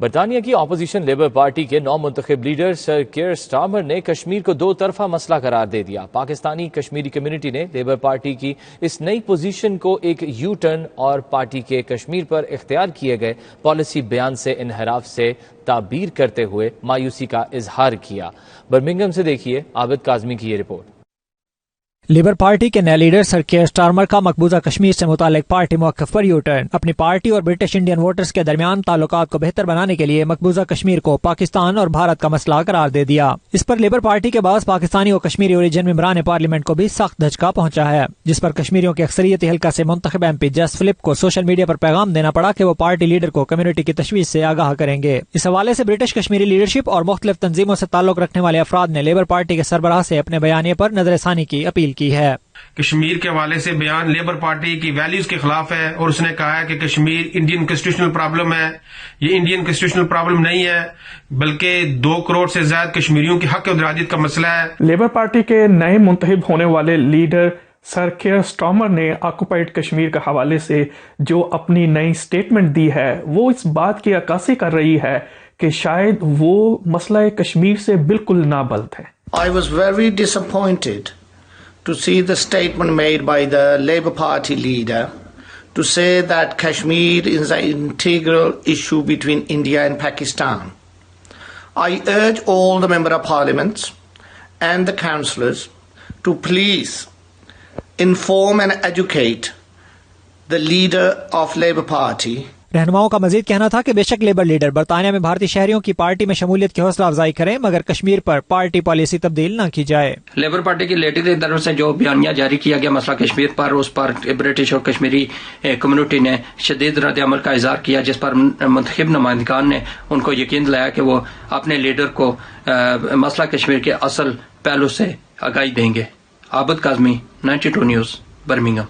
برطانیہ کی opposition labour party کے نو منتخب لیڈر سر کیئر سٹارمر نے کشمیر کو دو طرفہ مسئلہ قرار دے دیا۔ پاکستانی کشمیری کمیونٹی نے لیبر پارٹی کی اس نئی پوزیشن کو ایک یو ٹرن اور پارٹی کے کشمیر پر اختیار کیے گئے پالیسی بیان سے انحراف سے تعبیر کرتے ہوئے مایوسی کا اظہار کیا۔ برمنگھم سے دیکھیے عابد کاظمی کی یہ رپورٹ۔ لیبر پارٹی کے نئے لیڈر سر کیئر سٹارمر کا مقبوضہ کشمیر سے متعلق پارٹی موقف پر یو ٹرن۔ اپنی پارٹی اور برٹش انڈین ووٹرز کے درمیان تعلقات کو بہتر بنانے کے لیے مقبوضہ کشمیر کو پاکستان اور بھارت کا مسئلہ قرار دے دیا۔ اس پر لیبر پارٹی کے بعد پاکستانی اور کشمیری اوریجن ممبران پارلیمنٹ کو بھی سخت دھچکا پہنچا ہے، جس پر کشمیریوں کے اکثریتی حلقہ سے منتخب ایم پی جس فلپ کو سوشل میڈیا پر پیغام دینا پڑا کہ وہ پارٹی لیڈر کو کمیونٹی کی تشویش سے آگاہ کریں گے۔ اس حوالے سے برٹش کشمیری لیڈرشپ اور مختلف تنظیموں سے تعلق رکھنے والے افراد نے لیبر پارٹی کے سربراہ سے اپنے بیانیے پر نظر ثانی کی اپیل کی ہے۔ کشمیر کے حوالے سے بیان لیبر پارٹی کی ویلیوز کے خلاف ہے، اور اس نے کہا ہے کہ کشمیر انڈین کانسٹیٹیوشنل پرابلم ہے۔ یہ انڈین کانسٹیٹیوشنل پرابلم نہیں ہے، بلکہ 2 کروڑ سے زائد کشمیریوں کی حق ارادیت کا مسئلہ ہے۔ لیبر پارٹی کے نئے منتخب ہونے والے لیڈر سر کیئر سٹارمر نے آکوپائڈ کشمیر کے حوالے سے جو اپنی نئی سٹیٹمنٹ دی ہے، وہ اس بات کی عکاسی کر رہی ہے کہ شاید وہ مسئلہ کشمیر سے بالکل نابلد ہے۔ I was very disappointed to see the statement made by the Labour Party leader to say that Kashmir is an integral issue between India and Pakistan. I urge all the Member of Parliaments and the councillors to please inform and educate the leader of Labour Party. رہنماؤں کا مزید کہنا تھا کہ بے شک labour leader برطانیہ میں بھارتی شہریوں کی پارٹی میں شمولیت کی حوصلہ افزائی کریں، مگر کشمیر پر پارٹی پالیسی تبدیل نہ کی جائے۔ لیبر پارٹی کی لیڈر کی طرف سے جو بیانیہ جاری کیا گیا مسئلہ کشمیر پر، اس پر برٹش اور کشمیری کمیونٹی نے شدید رد عمل کا اظہار کیا، جس پر منتخب نمائندگان نے ان کو یقین دلایا کہ وہ اپنے لیڈر کو مسئلہ کشمیر کے اصل پہلو سے آگاہی دیں گے۔ عابد کاظمی، 92 نیوز، برمنگھم۔